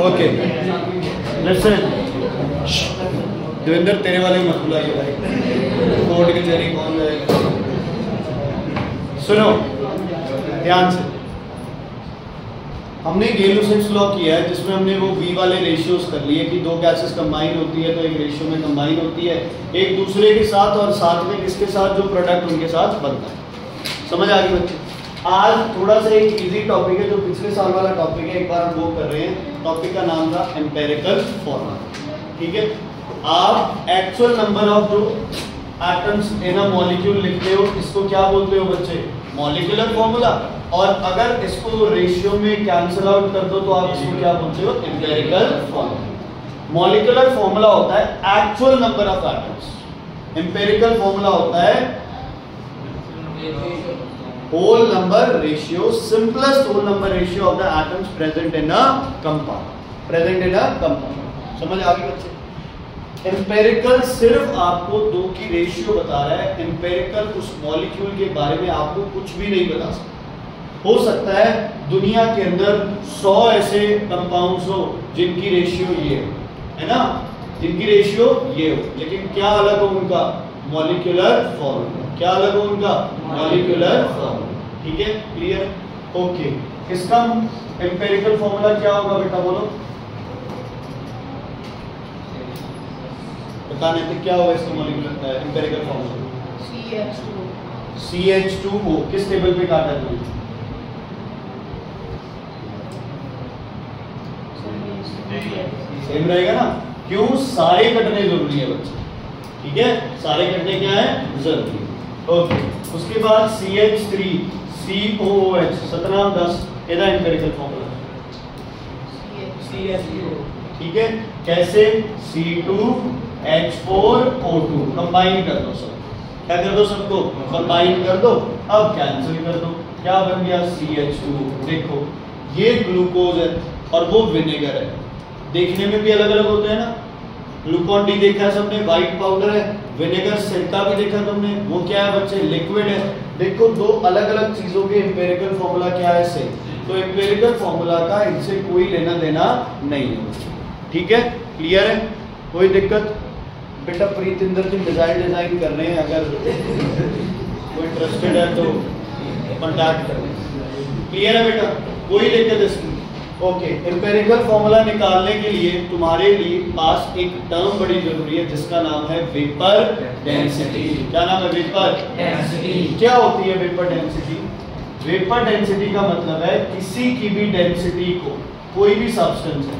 Okay listen, Devendra तेरे वाले मत बुलाइए भाई, कोर्ट कचहरी कौन जाएगा। सुनो ध्यान से, हमने गेल-लुसेंट्स लॉ किया है जिसमें हमने वो v वाले रेशियोज कर लिए कि दो गैसेस कंबाइन होती है तो एक रेशियो में कंबाइन होती है एक दूसरे के साथ, और साथ में किसके साथ, जो प्रोडक्ट उनके साथ बनता है। समझ आ गई बच्चे। आज थोड़ा सा एक इजी टॉपिक है जो पिछले साल वाला टॉपिक है, एक बार हम वो कर रहे हैं। टॉपिक का नाम था एम्पिरिकल फॉर्मूला। ठीक है, आप एक्चुअल नंबर ऑफ जो एटम्स इन अ मॉलिक्यूल लिखते हो इसको क्या बोलते हो बच्चे, मॉलिक्यूलर फॉर्मूला। और अगर इसको रेशियो में कैंसिल आउट कर दो तो आप इसको क्या बोलते हो, एम्पिरिकल फॉर्मूला। मॉलिक्यूलर फॉर्मूला होता है actual number of atoms, empirical formula होता है whole number ratio, simplest whole number ratio of the atoms present in a compound, समझ आ गई बच्चे। एम्पिरिकल सिर्फ आपको दो की रेशियो बता रहा है, एम्पिरिकल उस मॉलिक्यूल के बारे में आपको कुछ भी नहीं बता सकता। हो सकता है दुनिया के अंदर 100 ऐसे कंपाउंड्स हो जिनकी रेशियो ये है ना, जिनकी रेशियो ये हो, लेकिन क्या अलग हो उनका, मॉलिक्यूलर फॉर्मूला। क्या अलग हो उनका, मॉलिक्यूलर फॉर्मूला। ठीक है, क्लियर, ओके। इसका एम्पिरिकल फॉर्मूला क्या होगा बेटा, बोलो बताने थे क्या होगा इसका मॉलिक्यूलर एम्पिरिकल फॉर्मूला, CH2O। किस टेबल पे काटा है तुमने, सेम रहेगा ना, क्यों, सारे कटने जरूरी है बच्चे। ठीक है, सारे कटने क्या है, जरूरी है। ओके, उसके बाद CH3COOH 1710 ਇਹਦਾ एम्पिरिकल फॉर्मूला CH2। ठीक है, कैसे, C2H4O2 कंबाइन कर दो सब, क्या कर दो सबको, कंबाइन कर दो। अब कैंसिल कर दो, क्या बन गया, CH2। देखो ये ग्लूकोज है और वो विनेगर है, देखने में भी अलग अलग होते हैं ना। ग्लूकॉन डी देखा है सबने, व्हाइट पाउडर है। विनेगर सिरका भी देखा तुमने, वो क्या है बच्चे, लिक्विड है। देखो दो अलग अलग चीजों के एम्पिरिकल फॉर्मूला क्या है सेम, तो एम्पिरिकल फॉर्मूला का इनसे कोई लेना देना नहीं है। ठीक है, क्लियर है, कोई दिक्कत। बेटा प्रीतिंदर जी डिजाइन कर रहे हैं, अगर कोई इंटरेस्टेड है तो कॉन्टैक्ट करें। क्लियर है बेटा, कोई दिक्कत इसमें। ओके, एम्पिरिकल फॉर्मूला निकालने के लिए तुम्हारे लिए पास एक टर्म बड़ी जरूरी है जिसका नाम है वेपर डेंसिटी। क्या नाम है, वेपर डेंसिटी। क्या होती है वेपर डेंसिटी, वेपर डेंसिटी का मतलब है किसी की भी डेंसिटी को, कोई भी सब्सटेंस है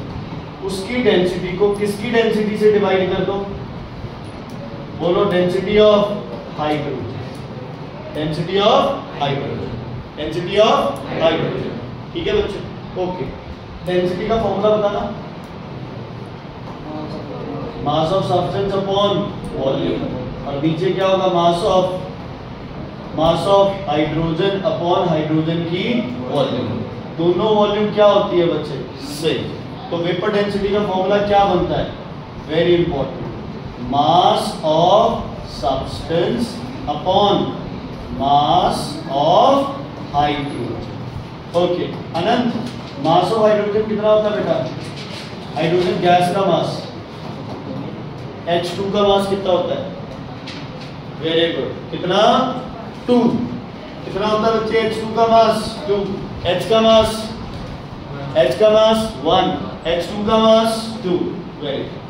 उसकी डेंसिटी को किसकी डेंसिटी से डिवाइड कर दो, बोलो, density of hydrogen, density of hydrogen, density of hydrogen. ठीक है बच्चे, ओके। डेंसिटी का फॉर्मूला बताना, mass of substance upon volume, और नीचे क्या होगा, मास ऑफ हाइड्रोजन अपॉन हाइड्रोजन की वॉल्यूम। दोनों वॉल्यूम क्या होती है बच्चे, सेम। तो वेपर डेंसिटी का फॉर्मूला क्या बनता है, very important, mass of substance upon mass of hydrogen. Okay, Anant, mass of hydrogen कितना होता है बेटा, हाइड्रोजन गैस का मास, H2 का मास कितना होता है, वेरी गुड, कितना, 2। कितना होता है बच्चे, H2 का मास 2, H का मास 1, H2 का मास 2, वेरी गुड।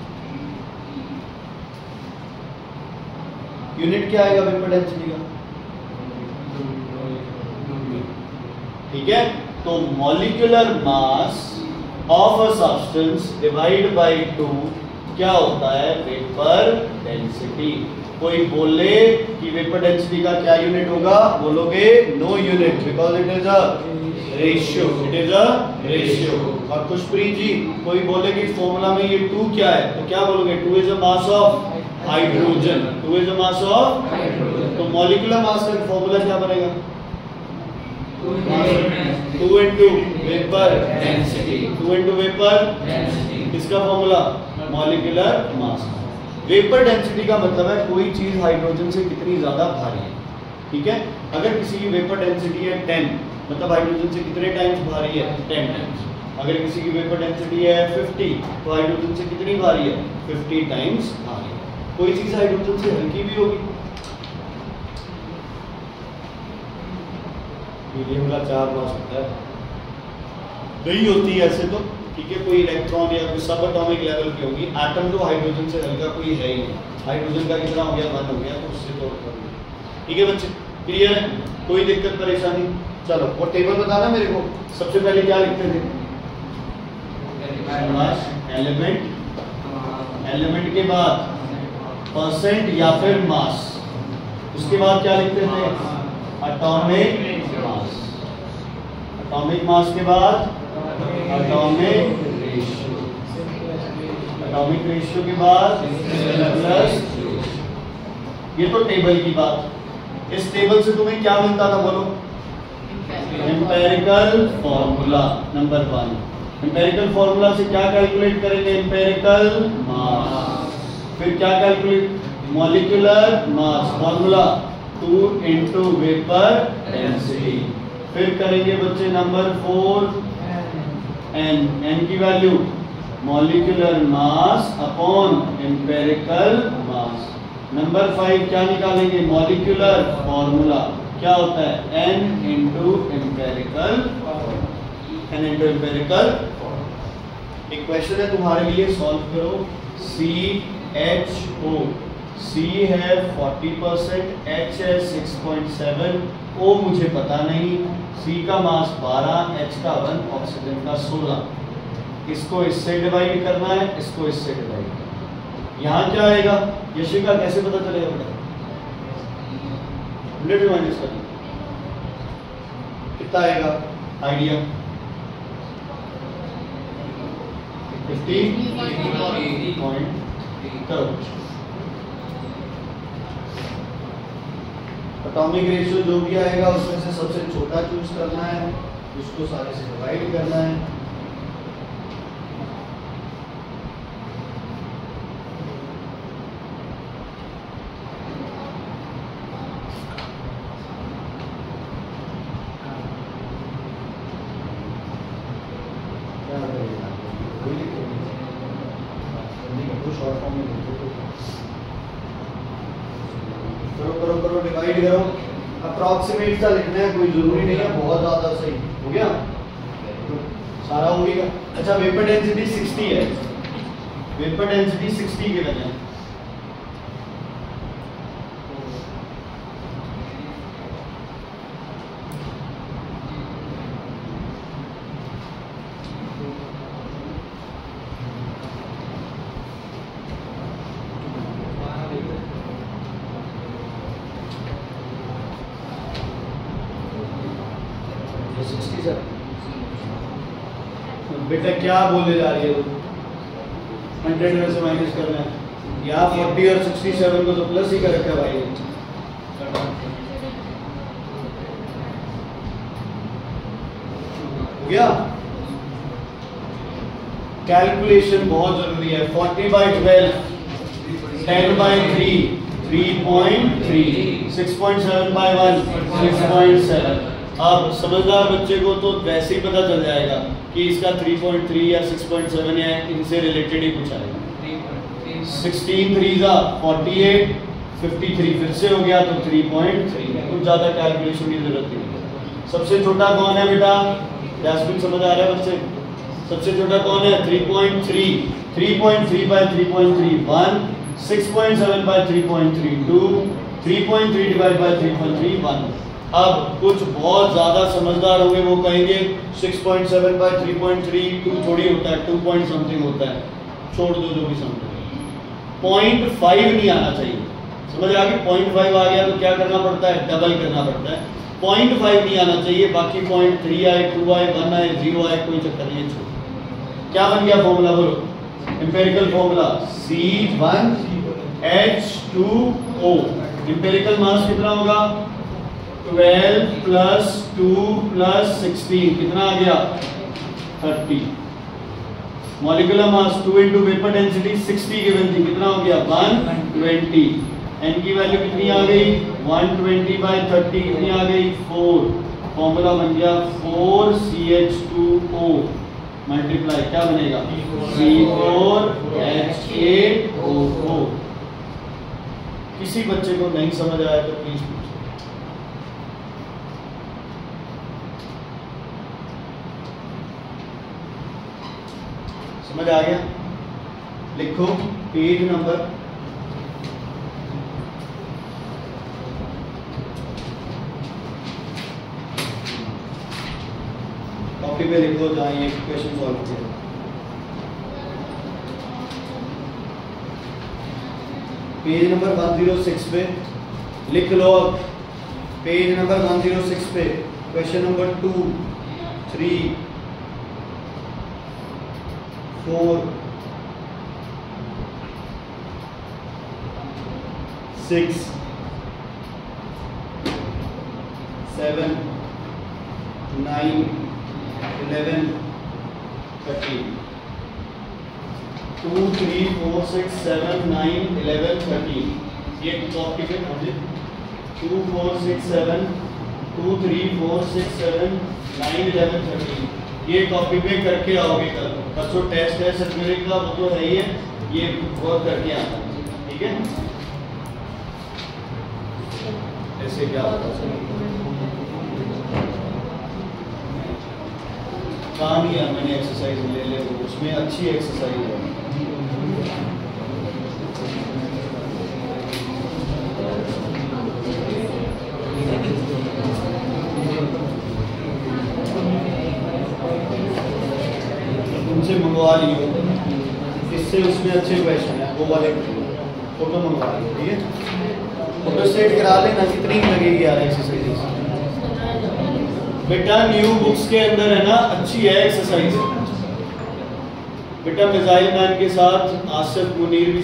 यूनिट क्या आएगा वेपर डेंसिटी का, ठीक है। तो molecular mass of a substance divide by 2 क्या होता है, वेपर डेंसिटी। कोई बोले कि वेपर डेंसिटी का क्या यूनिट होगा, बोलोगे no unit, because it is a ratio, it is a ratio. और खुशप्रीत जी, कोई बोले कि फॉर्मूला में ये 2 क्या है, तो क्या बोलोगे, 2 is a mass of hydrogen, 2 is a mass of hydrogen. तो मॉलिक्यूलर मास का फॉर्मूला क्या बनेगा, 2 into vapour density, 2 into vapour density. इसका formula molecular mass. Vapour density का मतलब है कोई चीज हाइड्रोजन से कितनी ज्यादा भारी है। ठीक है, अगर किसी की वेपर डेंसिटी है 10, मतलब हाइड्रोजन से कितने टाइम्स भारी है, 10 टाइम्स। अगर किसी की वेपर डेंसिटी है 50 तो हाइड्रोजन से कितनी भारी है? 50 टाइम्स भारी। कोई चीज हाइड्रोजन से हल्की भी होगी, हीलियम का 4 हो सकता है, नहीं होती है ऐसे तो, ठीक है। कोई इलेक्ट्रॉन या कोई सब एटॉमिक लेवल की होगी। एटम तो हाइड्रोजन से हल्का कोई है ही नहीं। हाइड्रोजन का कितना हो गया? 1 हो गया, तो उससे तो ठीक है बच्चे, क्लियर है? कोई दिक्कत परेशानी? चलो वो टेबल बताना मेरे को। सबसे पहले क्या लिखते थे? मास, एलिमेंट, एलिमेंट के बाद परसेंट या फिर मास, उसके बाद क्या लिखते थे? एटॉमिक मास, एटॉमिक मास के बाद एटॉमिक रेशियो, एटॉमिक रेशियो के बाद प्लस। ये तो टेबल की बात। इस टेबल से तुम्हें क्या मिलता था बोलो? Empirical formula number 1। Empirical formula से क्या कैलकुलेट करेंगे? Empirical mass. फिर क्या calculate? Molecular mass, formula 2 into vapour density. फिर करेंगे बच्चे नंबर 4 एन की value molecular mass upon empirical mass. Number 5 क्या निकालेंगे? मॉलिक्यूलर फॉर्मूला क्या होता है? n into empirical, n into empirical. एक क्वेश्चन है तुम्हारे लिए, सॉल्व करो। CHO, C है 40%, H है 6.7, O मुझे पता नहीं, C का मास 12, H का 1, ऑक्सीजन का 16। इसको इससे डिवाइड करना है, इसको इससे डिवाइड करना है। यहाँ क्या आएगा? यशिका कैसे पता चलेगा बेटा? 100 माइनस करना कितना आएगा? आइडिया 50 पॉइंट करो। एटॉमिक रेशियो जो भी आएगा उसमें से सबसे छोटा चूज करना है, उसको सारे से डिवाइड करना है। करो डिवाइड करो, अप्रॉक्सीमेट सा लिखना है, कोई जरूरी नहीं है बहुत ज्यादा। सही हो गया, तो सारा हो गया। अच्छा वेपर डेंसिटी 60 है, वेपर डेंसिटी 60 के बजाय बेटा क्या बोले जा रही है? 100 में से माइनस करना है। यहाँ 40 और 67 को तो प्लस ही कर रखा है भाई। हो गया? कैलकुलेशन बहुत जरूरी है। 40/12 10/3 3.3 6.7/1 6.7। अब समझदार बच्चे को तो वैसे ही पता चल जाएगा कि इसका 3.3 या 6.7 है, इनसे रिलेटेड ही कुछ आएगा। 16 3 48 53 फिर से हो गया तो 3.3। कुछ ज़्यादा कैलकुलेशन की जरूरत नहीं। सबसे छोटा कौन है बेटा? जैस्मिन समझ आ रहा है बच्चे? सबसे छोटा कौन है? 3.3 3.3/3.3 1 6.7/3.3 2 3.3 डिवाइड बाय 3.3 1। अब कुछ बहुत ज्यादा समझदार होंगे वो कहेंगे 6.7/3.3 2 थोड़ी होता है, 2 पॉइंट समथिंग होता है। छोड़ दो जो भी समझ। 0.5 नहीं आना चाहिए, समझ आ गई? 0.5 आ गया तो क्या करना पड़ता है? डबल करना पड़ता है। 0.5 नहीं आना चाहिए, बाकी 0.3 आए 2 आए 1 आए 0 आए कोई चक्कर नहीं है। क्या बन गया फॉर्मूला? बोलो एम्पिरिकल फॉर्मूला C1H2O। एम्पिरिकल मास कितना होगा? 12 + 2 + 16 कितना आ गया? 30। Molecular mass 2 into vapour density 60 given थी, कितना हो गया? 120। एन की वैल्यू कितनी आ गई? 120/30 कितनी आ गई? 4। फॉर्मूला बन गया 4CH2O। मल्टीप्लाई क्या बनेगा C4H8O4। किसी बच्चे को नहीं समझ आया तो प्लीज पूछो। समझ आ गया? लिखो पेज नंबर कॉपी पे लिखो जहाँ ये क्वेश्चन सॉल्व किया। पेज नंबर 106 पे लिख लो। अब पेज नंबर 106 पे क्वेश्चन नंबर 2, 3, 4, 6, 7, 9, 11, 13, 2, 3, 4, 6, 7, 9, 11, 13। ये कॉपी पे 2, 4, 6, 7, 2, 3, 4, 6, 7, 9, 11, 13। ये कॉपी पे करके आओगे कल। बच्चों टेस्ट है सर्टिफिकेट का, वो तो है ही है, ये वर्क करके आना, ठीक है? ऐसे क्या होता है? काम ही है, मैंने एक्सरसाइज ले ले, उसमें अच्छी एक्सरसाइज है। तुमसे मंगवा लियो, इससे उसमें अच्छे क्वेश्चन है, वो वाले फोटो मंगवा लियो, ठीक है? फोटो सेट करा लेना, कितनी लगेगी यार एक्सरसाइज? बेटा न्यू बुक्स के अंदर है ना, अच्छी है एक्सरसाइज। बेटा मिसाइल मैन के साथ आसिफ मुनीर भी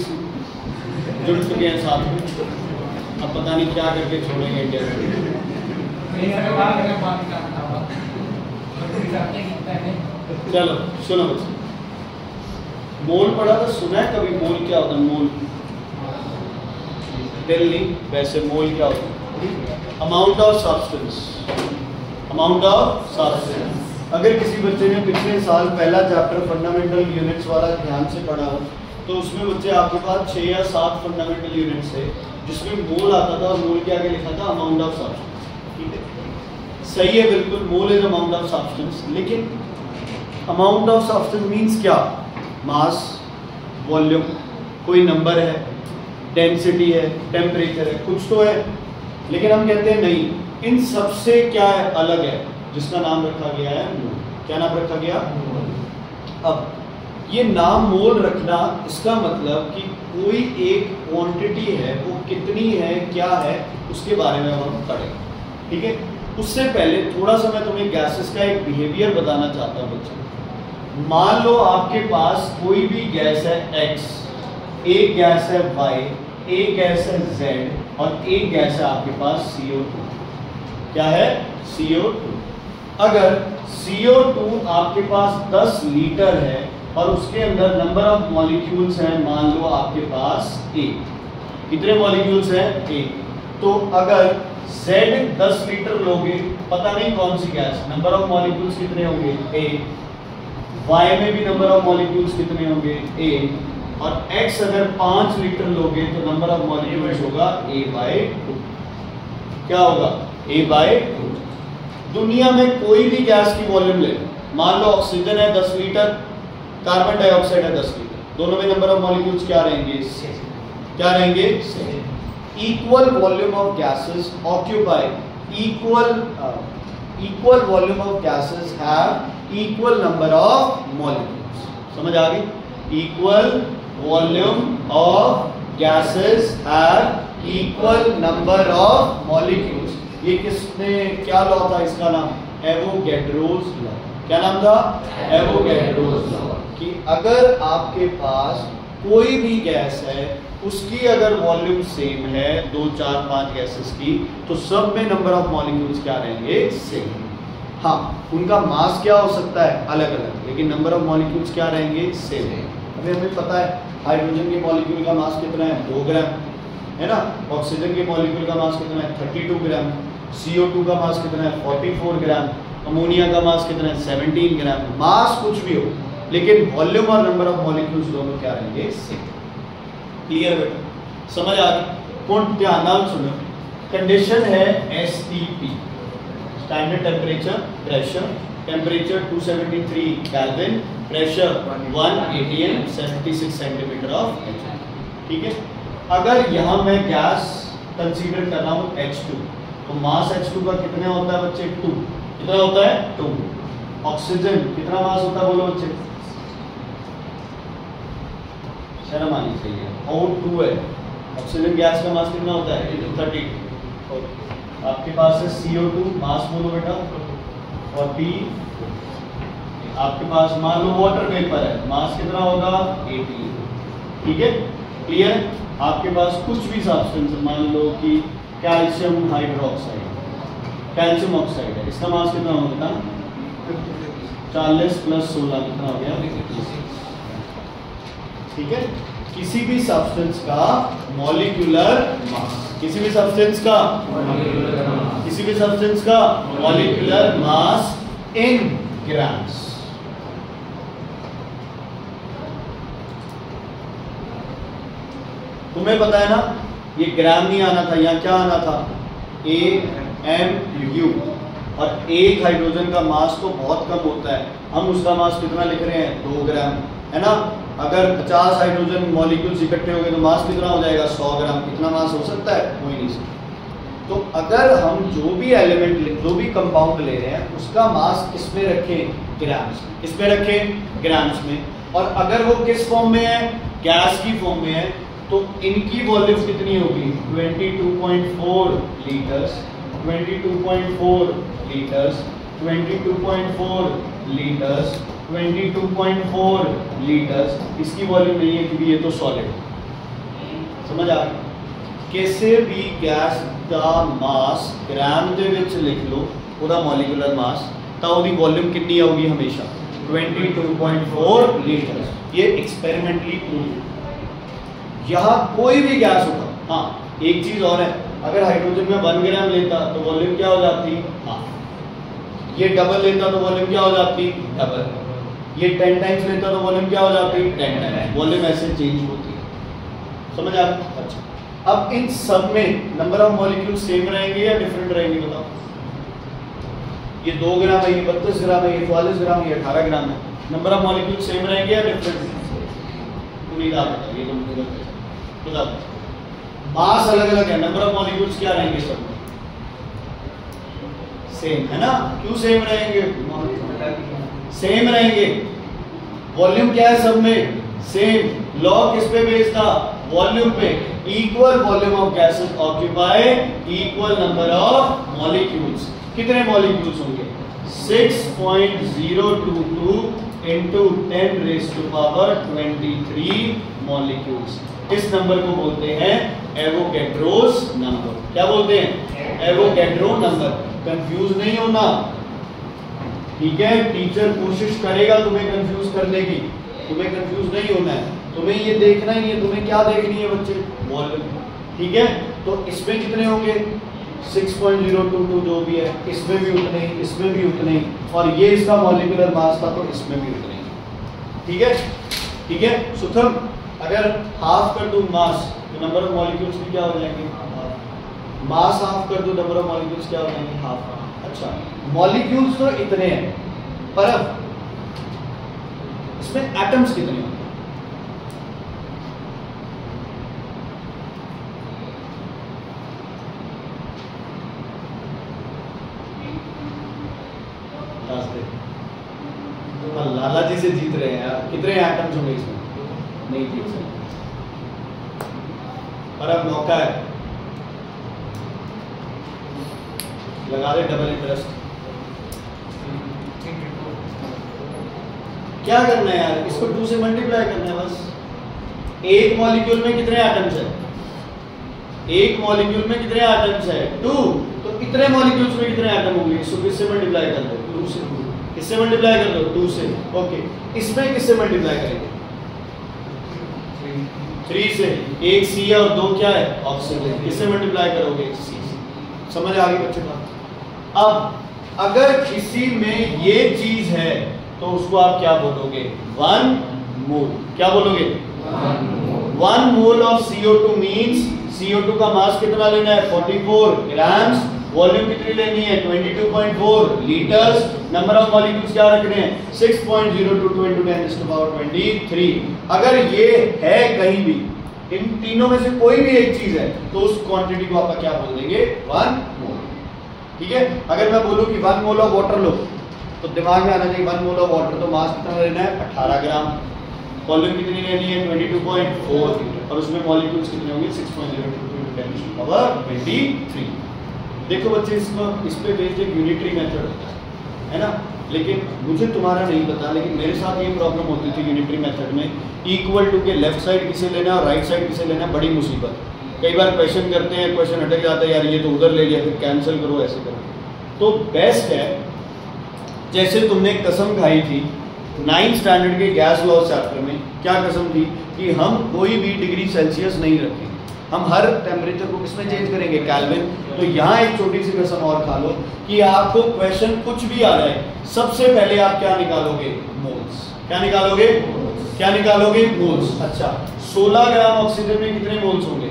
जुड़ चुके हैं साथ में, अब पता नहीं क्या करके छोड़ेंगे इंडिया से। चलो सुनो बच्चे, मोल पढ़ा था, सुना है कभी मोल क्या होता है? मोल नहीं, वैसे मोल क्या होता है? Amount of substance. Amount of substance. अगर किसी बच्चे ने पिछले साल पहला चैप्टर फंडामेंटल यूनिट्स वाला ध्यान से पढ़ा हो तो उसमें बच्चे आपके पास 6 या 7 फंडामेंटल यूनिट्स थे जिसमें मोल आता था, और मोल के आगे लिखा था अमाउंट ऑफ सब्सटेंस। ठीक है, सही है बिल्कुल, mole is amount of substance. लेकिन अमाउंट ऑफ सब्सटेंस मीन्स क्या? मास, वॉल्यूम, कोई नंबर है, डेंसिटी है, टेम्परेचर है, कुछ तो है। लेकिन हम कहते हैं नहीं, इन सबसे क्या है? अलग है, जिसका नाम रखा गया है मोल। क्या नाम रखा गया? अब ये नाम मोल रखना, इसका मतलब कि कोई एक क्वांटिटी है, वो कितनी है, क्या है, उसके बारे में हम पढ़ेंगे। ठीक है, उससे पहले थोड़ा सा मैं तुम्हें गैसेस का एक बिहेवियर बताना चाहता हूँ बच्चों। मान लो आपके पास कोई भी गैस है X, एक गैस है Y, एक गैस है Z, और एक गैस है आपके पास CO2। क्या है? CO2। अगर CO2 आपके पास 10 लीटर है और उसके अंदर नंबर ऑफ मॉलिक्यूल्स हैं, मान लो आपके पास 1। कितने मॉलिक्यूल्स हैं? 1। तो अगर Z 10 लीटर लोगे, पता नहीं कौन सी गैस, नंबर ऑफ मॉलिक्यूल्स कितने होंगे? 1। Y में भी नंबर ऑफ मॉलिक्यूल्स कितने होंगे? 1। और X अगर 5 लीटर लोगे तो नंबर ऑफ मॉलिक्यूल्स होगा A/2। क्या होगा? A/2। दुनिया में कोई भी गैस की वॉल्यूम ले, मान लो ऑक्सीजन है 10 लीटर, कार्बन डाइऑक्साइड है 10 लीटर, दोनों में नंबर ऑफ मॉलिक्यूल्स क्या रहेंगे? क्या रहेंगे? Equal volume of gases occupy equal volume of gases have equal number of molecules। समझ आ गई? equal volume of gases have equal number of molecules। ये किसने, क्या लॉ था इसका नाम? Avogadro's law. क्या नाम था? Avogadro's law. कि अगर आपके पास कोई भी गैस है, उसकी अगर वॉल्यूम सेम है 2, 4, 5 गैसेस की, तो सब में नंबर ऑफ मॉलिक्यूल्स क्या रहेंगे? सेम। हाँ, उनका मास क्या हो सकता है? अलग अलग, लेकिन नंबर ऑफ मॉलिक्यूल्स क्या रहेंगे? सेम। अभी हमें पता है हाइड्रोजन के मॉलिक्यूल का मास कितना है? 2 ग्राम, है ना? ऑक्सीजन के मॉलिक्यूल का मास कितना है? 32 ग्राम। CO2 का मास कितना है? 44 ग्राम। अमोनिया का मास कितना है 17 ग्राम। मास कुछ भी हो लेकिन वॉल्यूम और नंबर ऑफ मॉलिक्यूल्स दोनों क्या रहेंगे सेम। क्लियर बेटा, समझ आ गई? कौन ध्यान सुनो, कंडीशन है STP, standard temperature pressure, temperature 273 kelvin, pressure 1 atm 76 centimetre of H. ठीक है, अगर यहाँ मैं गैस कंसीडर कर रहा हूँ H2, तो मास H2 का कितना होता है बच्चे 2, कितना होता है 2। ऑक्सीजन कितना मास होता है बोलो बच्चे, शर्म आनी चाहिए, O2 है। ऑक्सीजन गैस का मास कितना होता है 30। आपके पास है CO2, मास बोलो बेटा, और B आपके पास मान लो वाटर वेपर है, मास कितना होगा 80। ठीक है, क्लियर? आपके पास कुछ भी सब्सटेंस मान लो कि कैल्शियम हाइड्रोक्साइड, कैल्शियम ऑक्साइड है, इसका मास कितना होगा 40 + 16 कितना हो गया 21। ठीक है, किसी भी सब्सटेंस का मॉलिक्यूलर मास, किसी भी सब्सटेंस का मॉलिक्यूलर मास इन ग्राम्स। तुम्हें पता है ना, ये ग्राम नहीं आना था, यहाँ क्या आना था AMU। और एक हाइड्रोजन का मास तो बहुत कम होता है, हम उसका मास कितना लिख रहे हैं 2 ग्राम, है ना। अगर 50 हाइड्रोजन मॉलिक्यूल्स इकट्ठे हो गए तो मास कितना हो जाएगा 100 ग्राम। कितना मास हो सकता है, हो ही नहीं सकता। तो अगर हम जो भी एलिमेंट, जो भी कंपाउंड ले रहे हैं उसका मास किसमें रखें, ग्राम्स में। किसमें रखें, ग्राम्स में। और अगर वो किस फॉर्म में है, गैस की फॉर्म में है, तो इनकी वॉल्यूम कितनी होगी 22.4 लीटर्स, 22.4 लीटर्स, 22.4 लीटर्स, 22.4 लीटर्स। इसकी वॉल्यूम नहीं है क्योंकि ये तो सॉलिड है। समझ आ गई? किसी भी गैस का मास ग्राम ਦੇ ਵਿੱਚ लिख लो, ਉਹਦਾ मॉलिक्यूलर मास, तो ਉਹਦੀ वॉल्यूम कितनी होगी हमेशा 22.4 लीटर्स। ये एक्सपेरिमेंटली प्रूव। यहाँ कोई भी गैस होगा, हाँ एक चीज और है, अगर हाइड्रोजन में 1 ग्राम लेता तो वॉल्यूम क्या हो जाती, हाँ। ये डबल लेता तो वॉल्यूम क्या हो जाती, डबल। ये 10 टाइम्स लेता तो वॉल्यूम क्या हो जाती, 10 टाइम्स। वॉल्यूम ऐसे चेंज होती है। समझ आ गई? अच्छा, अब इन सब में नंबर ऑफ मॉलिक्यूल सेम रहेंगे या डिफरेंट रहेंगे बताओ। ये 2 ग्राम है, ये 32 ग्राम है, ये 44 ग्राम है, ये 18 ग्राम है। नंबर ऑफ मॉलिक्यूल सेम रहेंगे या डिफरेंट? बताओ। मास अलग अलग है, नंबर ऑफ मॉलिक्यूल्स क्या रहेंगे सब में सेम, है ना। क्यों सेम रहेंगे, सेम रहेंगे। वॉल्यूम क्या है सब में सेम। लॉ किस पे बेस्ड था, वॉल्यूम पे। Equal volume of gases occupy equal number of molecules. कितने मॉलिक्यूल्स होंगे 6.022 into 10⁻23 मॉलिक्यूल्स। इस नंबर को बोलते हैं एवोगैड्रोस नंबर। क्या बोलते हैं, एवोगैड्रो नंबर। कंफ्यूज नहीं होना, ठीक है। टीचर कोशिश करेगा तुम्हें कंफ्यूज करने की, तुम्हें कंफ्यूज नहीं होना है। तुम्हें ये देखना ही है, तुम्हें क्या देखनी है बच्चे, वॉल्यूम। ठीक है, तो इसमें कितने होंगे 6.022 जो भी है, इसमें भी उतने ही, इसमें भी उतने ही, और ये इसका मॉलिक्यूलर मास था तो इसमें भी उतने ही। ठीक है, ठीक है। सुथम, अगर हाफ कर दूं मास तो नंबर ऑफ मॉलिक्यूल्स भी क्या हो जाएंगे, मास हाफ कर दूं नंबर ऑफ मॉलिक्यूल्स क्या हो जाएंगे, हाफ। अच्छा, मॉलिक्यूल्स तो इतने हैं पर इसमें एटम्स कितने होंगे, लाला जी से जीत रहे हैं यार। कितने एटम्स होंगे इसमें, नहीं जीत सकते। और अब मौका है, लगा दे डबल इंटरेस्ट। क्या करना है यार, इसको 2 से मल्टीप्लाई करना है बस। एक मॉलिक्यूल में कितने एटम्स है, एक मॉलिक्यूल में कितने एटम्स है 2, तो इतने मॉलिक्यूल्स में कितने एटम होंगे, इसको किससे मल्टीप्लाई कर दो 2 से। किससे मल्टीप्लाई कर दो 2 से, ओके। इसमें किससे मल्टीप्लाई करेंगे 3 से। एक सी है और 2 क्या है ऑक्सीजन। किससे मल्टीप्लाई करोगे सी से। समझ आ गई बच्चों का। अब अगर किसी में ये चीज है तो उसको आप क्या बोलोगे? 1 मोल। क्या बोलोगे? 1 mole of CO2 means CO2 का मास कितना लेना है? 44 ग्राम्स। वॉल्यूम कितनी लेनी है? 22.4 लीटर्स। नंबर ऑफ मॉलिक्यूल्स क्या रखने हैं? 6.022 × 10⁻23। अगर ये है कहीं भी, इन तीनों में से कोई भी एक चीज है, तो उस क्वांटिटी को आप क्या बोल देंगे? 1 मोल। ठीक है। अगर मैं बोलूं कि 1 मोल ऑफ वाटर लो, तो दिमाग में आना चाहिए 1 मोल ऑफ वाटर, तो मास कितना लेना है? 18 ग्राम। वॉल्यूम कितनी लेनी है? 22.4 और उसमें मॉलिक्यूल्स कितने होंगे? 6.022 × 10⁻23। देखो बच्चे, इस पे बेस्ड एक यूनिटरी मेथड होता है ना, लेकिन मुझे तुम्हारा नहीं पता, लेकिन मेरे साथ ये प्रॉब्लम होती थी यूनिटरी मेथड में, इक्वल टू के लेफ्ट साइड किसे लेना है और राइट साइड किसे लेना है, बड़ी मुसीबत। कई बार क्वेश्चन करते हैं, क्वेश्चन अटक जाता है, यार ये तो उधर ले लिया, फिर कैंसिल करो, ऐसे करो। तो बेस्ट है, जैसे तुमने कसम खाई थी 9th स्टैंडर्ड के गैस लॉ चैप्टर में, क्या कसम थी? कि हम कोई भी डिग्री सेल्सियस नहीं रखेंगे, हम हर टेम्परेचर को किसमें चेंज करेंगे? केल्विन। तो यहाँ एक छोटी सी कसम और खा लो कि आपको क्वेश्चन कुछ भी आ जाए, सबसे पहले आप क्या निकालोगे? मोल्स। क्या निकालोगे? क्या निकालोगे? मोल्स। अच्छा, 16 ग्राम ऑक्सीजन में कितने मोल्स होंगे?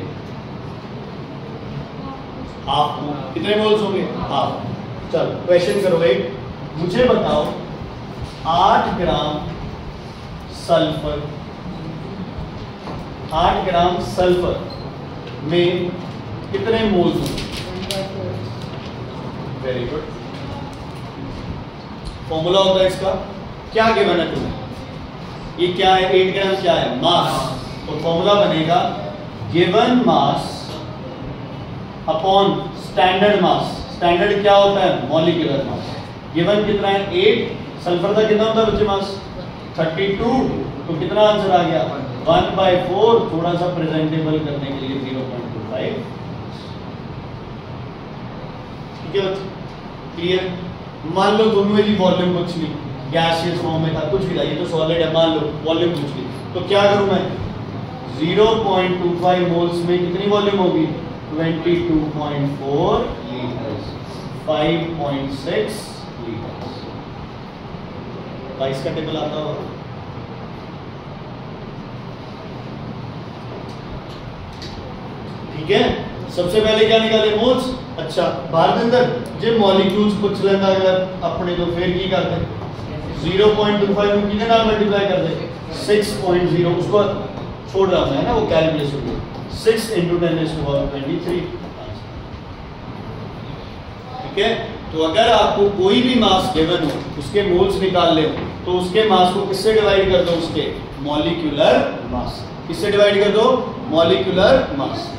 हाफ। कितने मोल्स होंगे? हाफ। चलो क्वेश्चन करो एक, मुझे बताओ 8 ग्राम सल्फर, 8 ग्राम सल्फर में कितने मोल्स होंगे? Very good. फॉर्मूला होता है इसका, क्या गिवन है तुम्हें? ये क्या है? 8 ग्राम क्या है? मास। तो फॉर्मूला बनेगा गिवन मास अपॉन स्टैंडर्ड मास। स्टैंडर्ड क्या होता है? Molecular mass. गिवन कितना है? 8। सल्फर का कितना होता है बच्चे मास? 32। तो कितना आंसर आ गया? 1/4। थोड़ा सा प्रेजेंटेबल करने के लिए 0.25। ठीक है, क्लियर? मान लो दोनों ही वॉल्यूम कुछ नहीं, गैसियस फॉर्म में था, कुछ भी था, ये तो सॉलिड है, मान लो वॉल्यूम कुछ नहीं, तो क्या करूं मैं? 0.25 मोल्स में कितनी वॉल्यूम होगी? 22.4 लीटर्स, 5.6 लीटर्स। 22 का टेबल आता होगा। ठीक है, सबसे पहले क्या निकाले? मोल्स। अच्छा, बाहर के अंदर जे मॉलिक्यूल्स कुछ लेंदा अगर अपने तो फिर की करते? 0.25 में कितने नाल मल्टीप्लाई कर दे? 6.0। उसको छोड़ रहा है ना, वो कैलकुलेशन में 6 × 10⁻23। ठीक है, तो अगर आपको कोई भी मास गिवन हो, उसके मोल्स निकाल ले, तो उसके मास को किससे डिवाइड कर दो? उसके मॉलिक्यूलर मास। किससे डिवाइड कर दो? Molecular mass.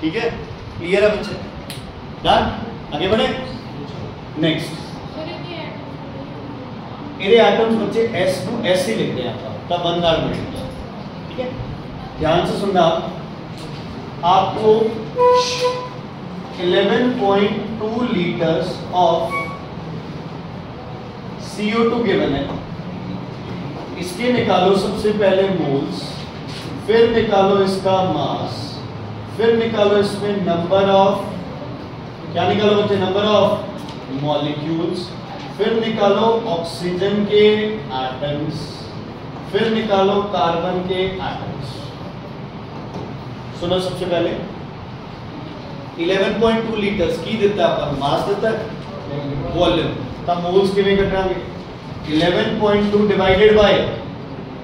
ठीक है, क्लियर है बच्चे? डन। आगे बढ़े। नेक्स्ट, ये एटम्स बच्चे S2 S ही लिखते हैं आपका, तब 1 बार मिलेगा। ठीक है, ध्यान से सुनना। आपको 11.2 लीटर्स ऑफ CO2 गिवन है, इसके निकालो सबसे पहले मोल्स, फिर निकालो इसका मास, फिर निकालो इसमें नंबर ऑफ, क्या निकालो बच्चे? नंबर ऑफ मॉलिक्यूल्स, फिर निकालो ऑक्सीजन के एटम्स, फिर निकालो कार्बन के एटम्स। सुनो, सबसे पहले 11.2 लीटर्स की देता है अपन, मास देता है, वॉल्यूम, तब मोल्स कितने कटाएंगे? 11.2 डिवाइडेड बाय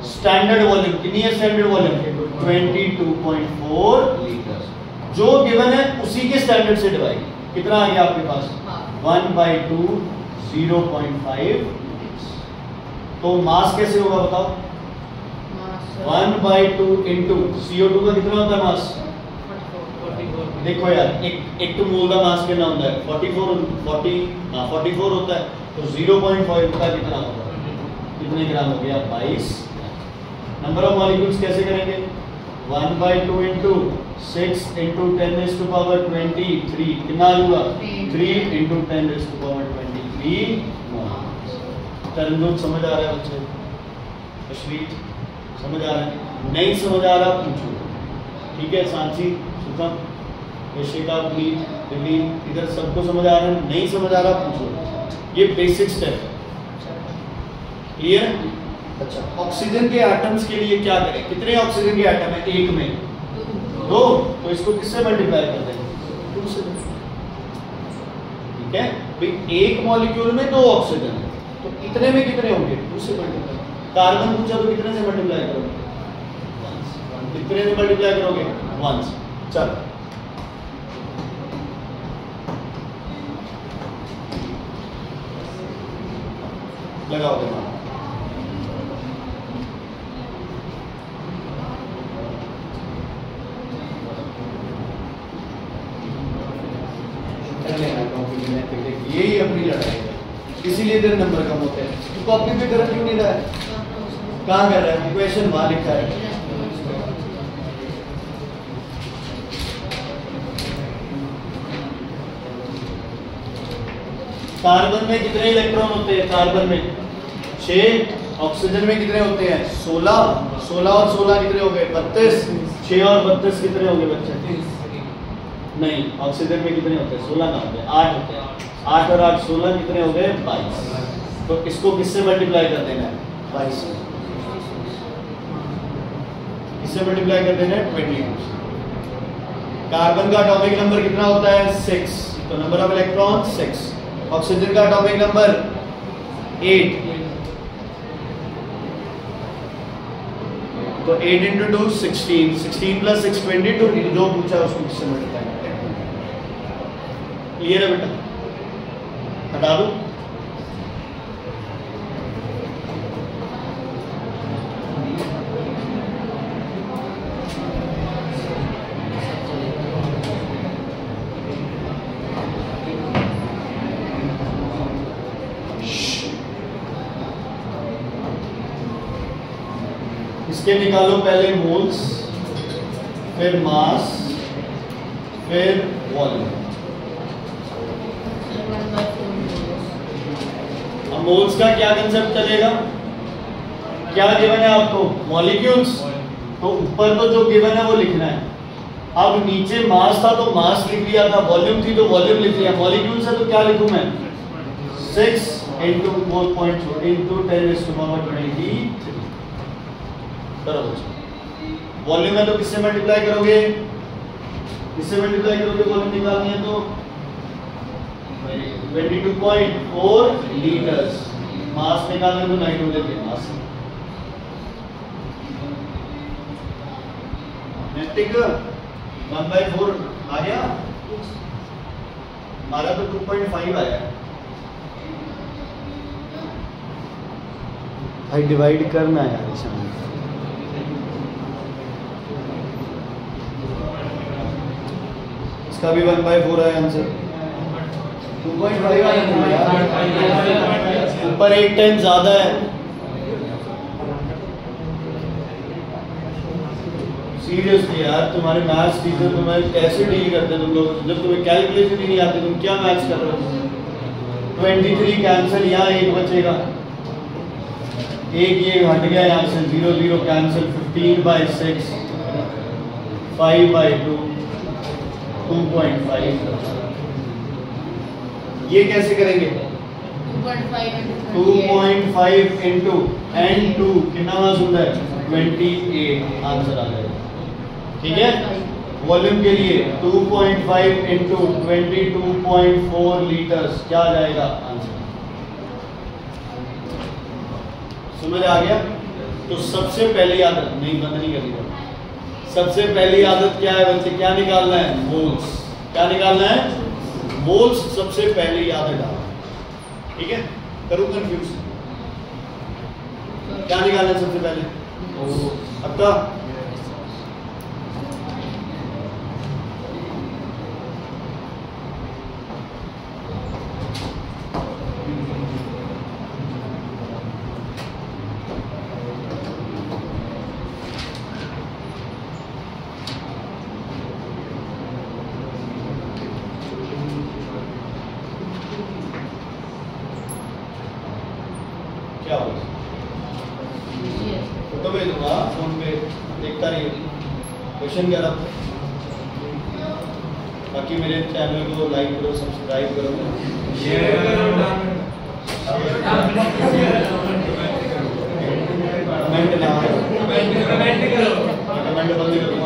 स्टैंडर्ड वॉल्यूम। कितनी है स्टैंडर्ड वॉल्यूम? 22.4 लीटर्स। जो गिवन है उसी के स्टैंडर्ड से डिवाइड, कितना आ गया आपके पास? 1/2, 0.5। तो मास कैसे होगा बताओ? 1/2 इंटू CO2 का कितना होता है मास? देखो यार, एक तो मोल का मास कितना होता है? 44 होता है, तो 0.5 का कितना होगा? कितने ग्राम हो गया? 22। नंबर ऑफ मॉलिक्यूल्स कैसे करेंगे? 1/2 इंटू 6 इंटू 10⁻23। कितना आएगा? 3 इंटू 10⁻23। तरंगुत समझ आ रहा है बच्चे? अश्वित समझ आ रहा है? नहीं समझ आ रहा पूछो। ठीक है सांची, सुखम, यशिका, प्लीज, दिलीप, इधर सबको समझ आ रहा है? नहीं समझ आ रहा पूछो। ये बेसिक स्टेप है, क्लियर है? अच्छा, ऑक्सीजन के एटम्स के लिए क्या करें? कितने ऑक्सीजन के एटम है एक में? 2, तो इसको किससे मल्टीप्लाई कर देंगे? 2 से। ठीक है भाई, एक मॉलिक्यूल में 2 ऑक्सीजन है, तो इतने में कितने होंगे? 2 से मल्टीप्लाई। कार्बन पूछा तो कितने से मल्टीप्लाई करोगे? 1। कितने से मल्टीप्लाई करोगे? 1 से। चलो लगाओ दिमाग। यही अपनी लड़ाई है, इसीलिए तेरे नंबर कम होते हैं। तू कॉपी पे कर क्यों नहीं रहा है? कहाँ कर रहा है? इक्वेशन वहां लिखा है। कार्बन में कितने इलेक्ट्रॉन होते हैं? कार्बन में 6। ऑक्सीजन में कितने होते हैं? 16। 16 और 16 कितने हो गए? 32। 6 और 32 कितने हो गए बच्चे? नहीं, ऑक्सीजन में कितने होते हैं? 16 ना होते हैं, 8 होते हैं। 8 और 8 16 कितने हो गए? 22। तो इसको किससे मल्टीप्लाई कर देना है? 22। किससे मल्टीप्लाई कर देना है? 22। कार्बन का एटॉमिक नंबर कितना होता है? 6। तो नंबर ऑफ इलेक्ट्रॉन 6। ऑक्सीजन का एटॉमिक नंबर 8। तो 8 × 2 16। 16 + 6 22। जो पूछा उसको किससे मल्टीप्लाई करते हैं? क्लियर है बेटा? हटा दो। इसके निकालो पहले मोल्स, फिर मास, फिर वॉल्यूम। अब मोल्स का क्या कंसेप्ट चलेगा? क्या गिवन है आपको? मॉलिक्यूल्स। तो ऊपर तो जो गिवन है वो लिखना है। अब नीचे मास था तो मास लिख लिया था, वॉल्यूम थी तो वॉल्यूम लिख लिया। मॉलिक्यूल्स है तो क्या लिखूं मैं? 6 × 4.2 × 10⁻23। वॉल्यूम है तो किससे मल्टीप्लाई करोगे? किससे मल्टीप्लाई करोगे? वॉल्यूम निकालनी है तो 22.4 लीटर्स। मास निकालने तो नाइट्रोजन के मास। नेटिक 1/4 आ गया हमारा तो 2.5 आया। भाई डिवाइड करना है यार इसमें। इसका भी 1/4 है आंसर। 2.5 आया। ऊपर 1 टाइम ज्यादा है। सीरियसली यार, तुम्हारे मैथ्स टीचर तुम्हें कैसे डील करते हैं तुम लोग? जब तुम्हें कैलकुलेशन ही नहीं आती, तुम क्या मैथ्स कर रहे हो? 23 कैंसिल, यहाँ 1 बचेगा, 1 ये हट गया यहाँ से, 0 0 कैंसिल। 15/6, 5/2, 2.5। ये कैसे करेंगे? 2.5 इंटू N2 कितना मास होता है? 28 आंसर आ जाएगा। ठीक है, वॉल्यूम के लिए 2.5 इंटू 22.4 लीटर्स क्या आ जाएगा आंसर? समझ आ गया? तो सबसे पहली आदत, नहीं बंद नहीं करी, सबसे पहली आदत क्या है बच्चे? क्या निकालना है? मोल्स। क्या निकालना है? मोल्स सबसे पहली आदत है। ठीक है, करूँ कंफ्यूज? क्या निकालना है सबसे पहले? आपका क्या होगा? फोटो भेजूंगा फोन पे, देखता रहिए। क्वेश्चन क्या था? बाकी मेरे चैनल को लाइक करो, सब्सक्राइब करो, शेयर करो, कमेंट ना कमेंट करो, कमेंट बंद करो।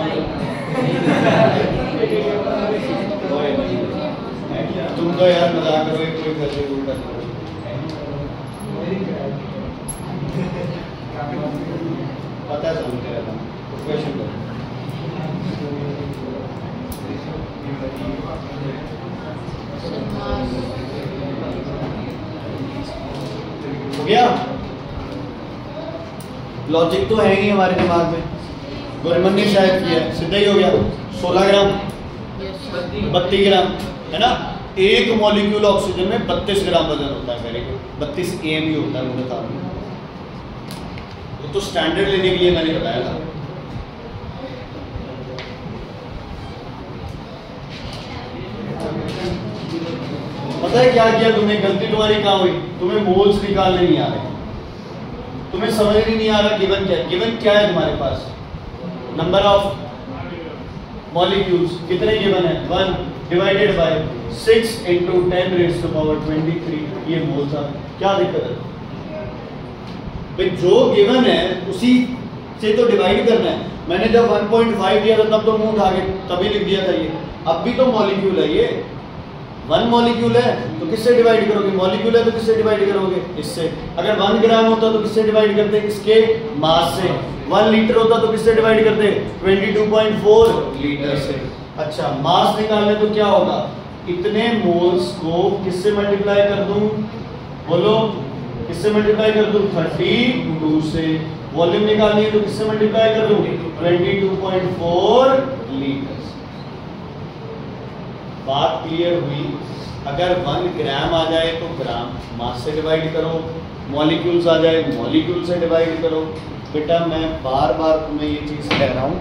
तुम तो यार मजाक करो, कोई घर से दूर कर पता है समझ रहा क्वेश्चन करो। हो गया? लॉजिक तो है ही हमारे दिमाग में, गुरमन ने शायद किया, सीधा ही हो गया। 16 ग्राम 32 ग्राम है ना। एक मॉलिक्यूल ऑक्सीजन में 32 ग्राम वजन होता है। मेरे को 32 AMU होता है मुझे काम में। तो स्टैंडर्ड लेने के लिए मैंने बताया था। पता है क्या किया तुमने? गलती तुम्हारी कहाँ हुई? तुम्हें मोल्स निकालने नहीं आ रहे, तुम्हें समझ नहीं आ रहा गिवन क्या है। गिवन क्या है तुम्हारे पास? नंबर ऑफ मॉलिक्यूल्स कितने गिवन है? 1 डिवाइडेड बाय 6 × 10⁻23। ये मोल्स है। क्या दिक्कत है भाई? जो गिवन है उसी से तो डिवाइड करना है। मैंने जब 1.5 दिया था तब तो मुंह उठा के तभी लिख दिया था ये। अब भी तो मॉलिक्यूल है ये, 1 मॉलिक्यूल है तो किससे डिवाइड करोगे? मॉलिक्यूल है तो किससे डिवाइड करोगे? इससे। अगर 1 ग्राम होता तो किससे डिवाइड करते? इसके मास से। 1 लीटर होता तो किससे डिवाइड करते? 22.4 लीटर से। अच्छा, मास निकालने तो क्या होगा? इतने मोल्स को किससे मल्टीप्लाई कर दूं? बोलो, किससे मल्टीप्लाई कर दूं? 32 से। वॉल्यूम निकालनी है तो किससे मल्टीप्लाई कर दूं? 22.4 लीटर। बात क्लियर हुई? अगर 1 ग्राम आ जाए तो ग्राम, मास से डिवाइड करो। मॉलिक्यूल्स आ जाए, मॉलिक्यूल से डिवाइड करो। बेटा मैं बार बार तुम्हें ये चीज कह रहा हूँ,